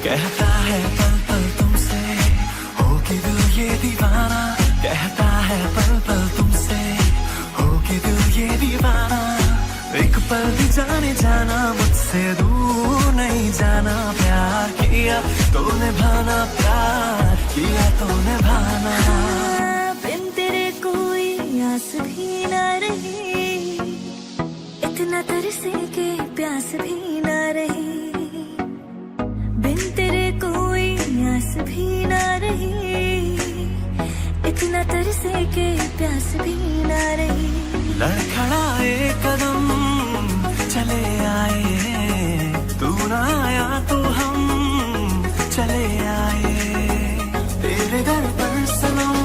कहता है पल पल तुमसे हो कि दिल ये दीवाना, कहता है पल पल तुमसे हो कि दिल ये दीवाना। एक पल भी जाने जाना मुझसे दूर नहीं जाना, प्यार किया तो निभाना, प्यार किया तो निभाना। बिन तेरे कोई आस भी ना रही, इतना तरसे के प्यास भी ना रही। बिन तेरे कोई आस भी ना रही, इतना तरसे के प्यास भी ना रही। लड़खड़ाए कदम चले आए, तू ना आया तो हम चले आए, तेरे घर पर सनम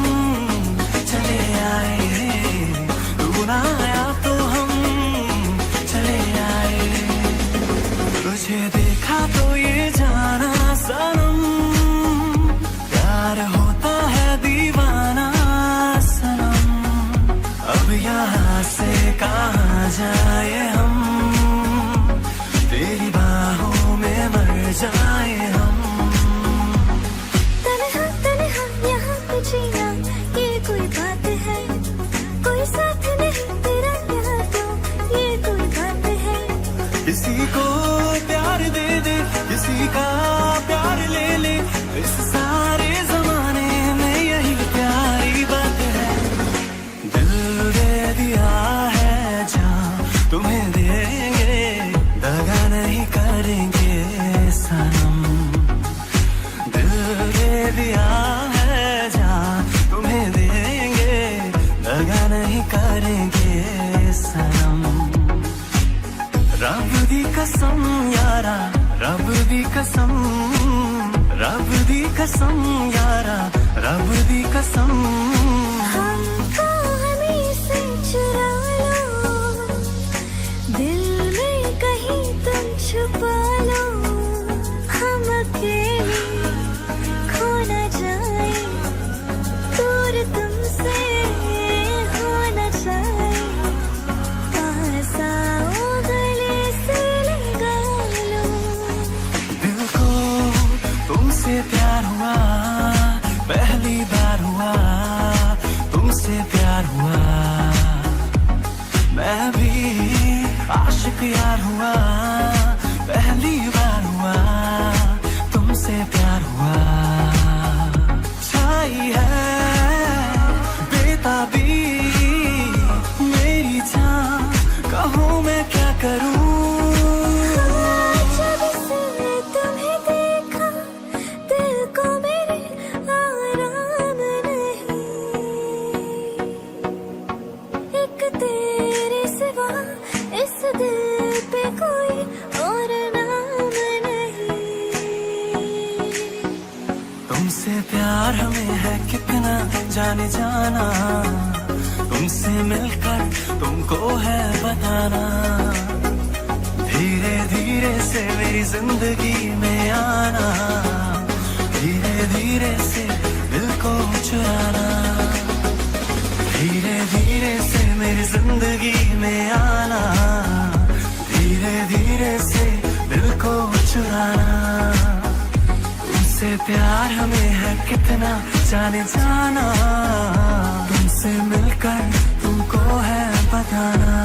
चले आए, तू ना आया तो हम चले आए। तुझे देखा तो ये जाना सनम, प्यार होता है दीवाना सनम। अब यहाँ से कहाँ जाए हम, तेरी बाहों में मर जाए हम। तन्हा तन्हा यहाँ पे जीना ये कोई बात है, कोई साथ नहीं तेरा यहाँ तो ये कोई बात है। किसी को प्यार दे दे, किसी का प्यार ले ले, इस सारे जमाने में यही प्यारी बात है। दिल दे दिया है जहाँ तुम्हें देंगे, दगा नहीं करेंगे सनम। दिल दे दिया है जहाँ तुम्हें देंगे, दगा नहीं करेंगे सनम। रब दी कसम यारा, रब दी कसम, रब दी कसम यारा, रब दी कसम। हमको हमें से चुरा लो, दिल में कहीं तुम छुपा लो। हम अकेले खो न जाए, दूर तुमसे हो न जाए। पास आओ गले से लगा लो। दिल को तुमसे प्यार हुआ, पहली बार हुआ तुमसे प्यार हुआ। मैं भी आशिक यार हुआ, पहली बार हुआ तुमसे प्यार हुआ। छाई है बेताबी मेरी जान, कहूँ मैं क्या करूँ। जब से तुम्हें देखा दिल को मेरे आराम नहीं, एक तेरे सिवा इस दिल पे कोई और नाम नहीं। तुमसे प्यार हमें है कितना जाने जाना, तुमसे मिलकर तुमको है बताना। धीरे धीरे से मेरी जिंदगी में आना, धीरे धीरे से दिल को चुराना। धीरे धीरे से मेरी जिंदगी में आना, धीरे धीरे से दिल को चुराना। तुमसे प्यार हमें है कितना जाने जाना, तुमसे मिलकर तुमको है बताना।